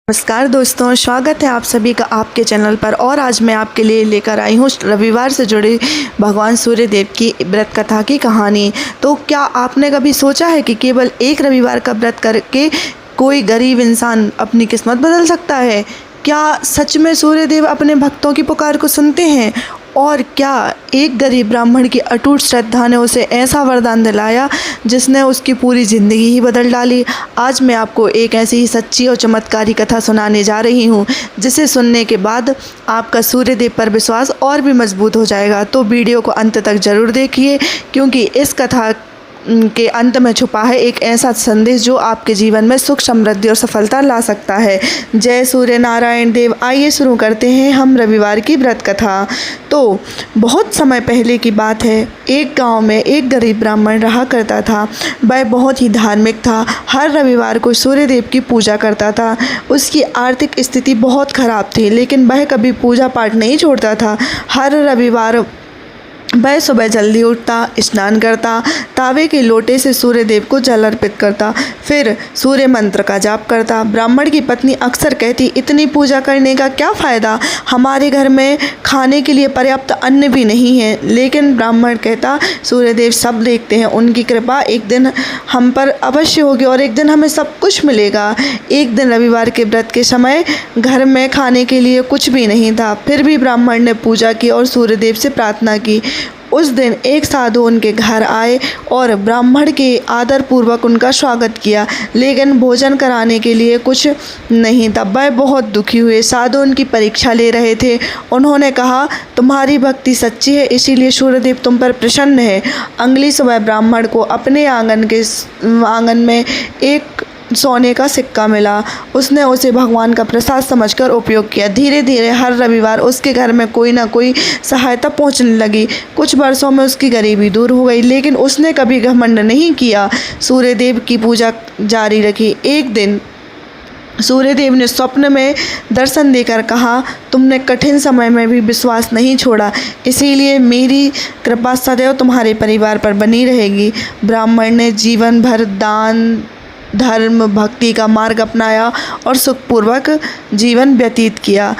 नमस्कार दोस्तों, स्वागत है आप सभी का आपके चैनल पर। और आज मैं आपके लिए लेकर आई हूँ रविवार से जुड़ी भगवान सूर्य देव की व्रत कथा की कहानी। तो क्या आपने कभी सोचा है कि केवल एक रविवार का व्रत करके कोई गरीब इंसान अपनी किस्मत बदल सकता है? क्या सच में सूर्य देव अपने भक्तों की पुकार को सुनते हैं? और क्या एक गरीब ब्राह्मण की अटूट श्रद्धा ने उसे ऐसा वरदान दिलाया जिसने उसकी पूरी ज़िंदगी ही बदल डाली? आज मैं आपको एक ऐसी ही सच्ची और चमत्कारी कथा सुनाने जा रही हूँ जिसे सुनने के बाद आपका सूर्य देव पर विश्वास और भी मजबूत हो जाएगा। तो वीडियो को अंत तक ज़रूर देखिए, क्योंकि इस कथा के अंत में छुपा है एक ऐसा संदेश जो आपके जीवन में सुख, समृद्धि और सफलता ला सकता है। जय सूर्य नारायण देव। आइए शुरू करते हैं हम रविवार की व्रत कथा। तो बहुत समय पहले की बात है। एक गांव में एक गरीब ब्राह्मण रहा करता था। वह बहुत ही धार्मिक था। हर रविवार को सूर्य देव की पूजा करता था। उसकी आर्थिक स्थिति बहुत खराब थी, लेकिन वह कभी पूजा पाठ नहीं छोड़ता था। हर रविवार वह सुबह जल्दी उठता, स्नान करता, तावे के लोटे से सूर्य देव को जल अर्पित करता, फिर सूर्य मंत्र का जाप करता। ब्राह्मण की पत्नी अक्सर कहती, इतनी पूजा करने का क्या फ़ायदा, हमारे घर में खाने के लिए पर्याप्त अन्न भी नहीं है। लेकिन ब्राह्मण कहता, सूर्य देव सब देखते हैं, उनकी कृपा एक दिन हम पर अवश्य होगी और एक दिन हमें सब कुछ मिलेगा। एक दिन रविवार के व्रत के समय घर में खाने के लिए कुछ भी नहीं था, फिर भी ब्राह्मण ने पूजा की और सूर्य देव से प्रार्थना की। उस दिन एक साधु उनके घर आए और ब्राह्मण के आदर पूर्वक उनका स्वागत किया, लेकिन भोजन कराने के लिए कुछ नहीं था। वह बहुत दुखी हुए। साधु उनकी परीक्षा ले रहे थे। उन्होंने कहा, तुम्हारी भक्ति सच्ची है, इसीलिए सूर्यदेव तुम पर प्रसन्न है। अगली सुबह ब्राह्मण को अपने आंगन में एक सोने का सिक्का मिला। उसने उसे भगवान का प्रसाद समझकर उपयोग किया। धीरे धीरे हर रविवार उसके घर में कोई ना कोई सहायता पहुंचने लगी। कुछ वर्षों में उसकी गरीबी दूर हो गई, लेकिन उसने कभी घमंड नहीं किया। सूर्य देव की पूजा जारी रखी। एक दिन सूर्य देव ने स्वप्न में दर्शन देकर कहा, तुमने कठिन समय में भी विश्वास नहीं छोड़ा, इसीलिए मेरी कृपा सदैव तुम्हारे परिवार पर बनी रहेगी। ब्राह्मण ने जीवन भर दान, धर्म, भक्ति का मार्ग अपनाया और सुखपूर्वक जीवन व्यतीत किया।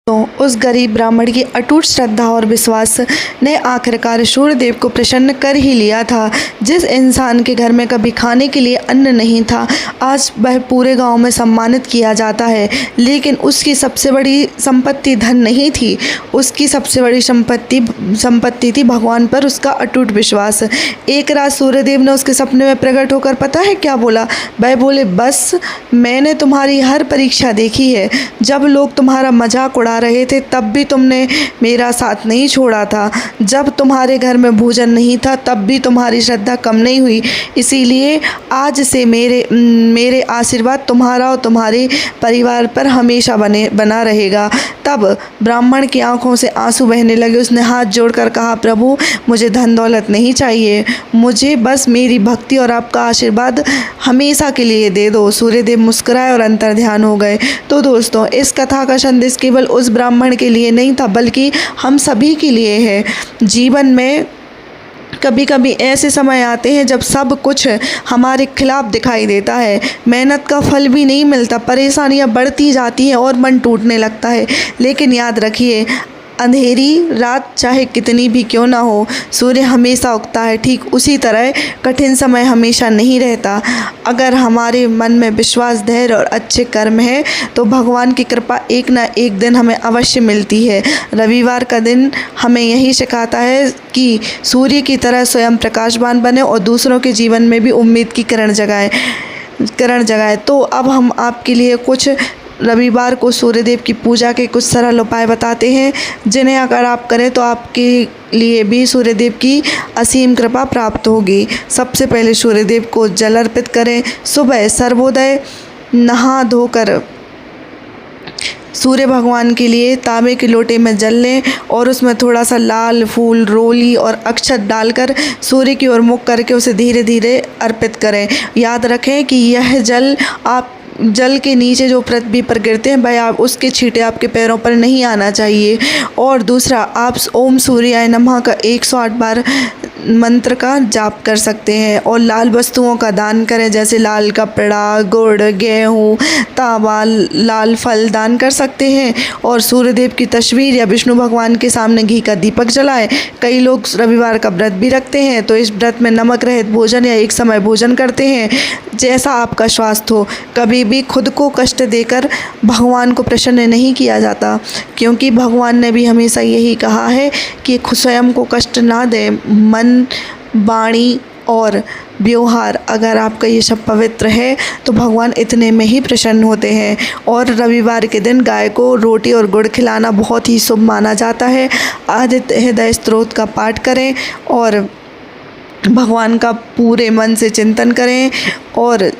तो उस गरीब ब्राह्मण की अटूट श्रद्धा और विश्वास ने आखिरकार सूर्य देव को प्रसन्न कर ही लिया था। जिस इंसान के घर में कभी खाने के लिए अन्न नहीं था, आज वह पूरे गांव में सम्मानित किया जाता है। लेकिन उसकी सबसे बड़ी संपत्ति धन नहीं थी, उसकी सबसे बड़ी संपत्ति थी भगवान पर उसका अटूट विश्वास। एक रात सूर्य देव ने उसके सपने में प्रकट होकर पता है क्या बोला? वह बोले, बस मैंने तुम्हारी हर परीक्षा देखी है। जब लोग तुम्हारा मजाक उड़ा रहे थे तब भी तुमने मेरा साथ नहीं छोड़ा था। जब तुम्हारे घर में भोजन नहीं था तब भी तुम्हारी श्रद्धा कम नहीं हुई। इसीलिए आज से मेरे आशीर्वाद तुम्हारा और तुम्हारे परिवार पर हमेशा बना रहेगा। तब ब्राह्मण की आंखों से आंसू बहने लगे। उसने हाथ जोड़कर कहा, प्रभु मुझे धन दौलत नहीं चाहिए, मुझे बस मेरी भक्ति और आपका आशीर्वाद हमेशा के लिए दे दो। सूर्यदेव मुस्कुराए और अंतर ध्यान हो गए। तो दोस्तों, इस कथा का संदेश केवल उस ब्राह्मण के लिए नहीं था, बल्कि हम सभी के लिए है। जीवन में कभी कभी ऐसे समय आते हैं जब सब कुछ हमारे खिलाफ दिखाई देता है, मेहनत का फल भी नहीं मिलता, परेशानियां बढ़ती जाती हैं और मन टूटने लगता है। लेकिन याद रखिए, अंधेरी रात चाहे कितनी भी क्यों ना हो, सूर्य हमेशा उगता है। ठीक उसी तरह कठिन समय हमेशा नहीं रहता। अगर हमारे मन में विश्वास, धैर्य और अच्छे कर्म है तो भगवान की कृपा एक ना एक दिन हमें अवश्य मिलती है। रविवार का दिन हमें यही सिखाता है कि सूर्य की तरह स्वयं प्रकाशवान बने और दूसरों के जीवन में भी उम्मीद की किरण जगाए। तो अब हम आपके लिए कुछ रविवार को सूर्यदेव की पूजा के कुछ सरल उपाय बताते हैं, जिन्हें अगर आप करें तो आपके लिए भी सूर्यदेव की असीम कृपा प्राप्त होगी। सबसे पहले सूर्यदेव को जल अर्पित करें। सुबह सर्वोदय नहा धोकर सूर्य भगवान के लिए तांबे के लोटे में जल लें और उसमें थोड़ा सा लाल फूल, रोली और अक्षत डालकर सूर्य की ओर मुख करके उसे धीरे धीरे अर्पित करें। याद रखें कि यह जल के नीचे जो पृथ्वी पर गिरते हैं भाई, आप उसके छींटे आपके पैरों पर नहीं आना चाहिए। और दूसरा, आप ओम सूर्याय नमः का 108 बार मंत्र का जाप कर सकते हैं। और लाल वस्तुओं का दान करें, जैसे लाल कपड़ा, गुड़, गेहूँ, तांबा, लाल फल दान कर सकते हैं। और सूर्यदेव की तस्वीर या विष्णु भगवान के सामने घी का दीपक जलाएं। कई लोग रविवार का व्रत भी रखते हैं, तो इस व्रत में नमक रहित भोजन या एक समय भोजन करते हैं। जैसा आपका स्वास्थ्य हो, कभी भी खुद को कष्ट देकर भगवान को प्रसन्न नहीं किया जाता, क्योंकि भगवान ने भी हमेशा यही कहा है कि स्वयं को कष्ट ना दें। मन, वाणी और व्यवहार, अगर आपका ये सब पवित्र है तो भगवान इतने में ही प्रसन्न होते हैं। और रविवार के दिन गाय को रोटी और गुड़ खिलाना बहुत ही शुभ माना जाता है। आदित्य हृदय स्तोत्र का पाठ करें और भगवान का पूरे मन से चिंतन करें और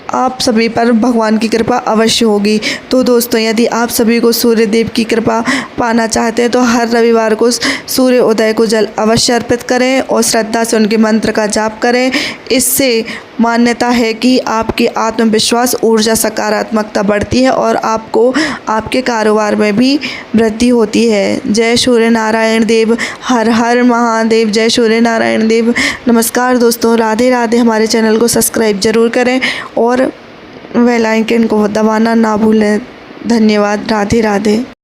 आप सभी पर भगवान की कृपा अवश्य होगी। तो दोस्तों, यदि आप सभी को सूर्य देव की कृपा पाना चाहते हैं तो हर रविवार को सूर्य उदय को जल अवश्य अर्पित करें और श्रद्धा से उनके मंत्र का जाप करें। इससे मान्यता है कि आपकी आत्मविश्वास, ऊर्जा, सकारात्मकता बढ़ती है और आपको आपके कारोबार में भी वृद्धि होती है। जय सूर्य नारायण देव, हर हर महादेव। जय सूर्य नारायण देव। नमस्कार दोस्तों, राधे राधे। हमारे चैनल को सब्सक्राइब जरूर करें और बेल आइकन को दबाना ना भूलें। धन्यवाद। राधे राधे।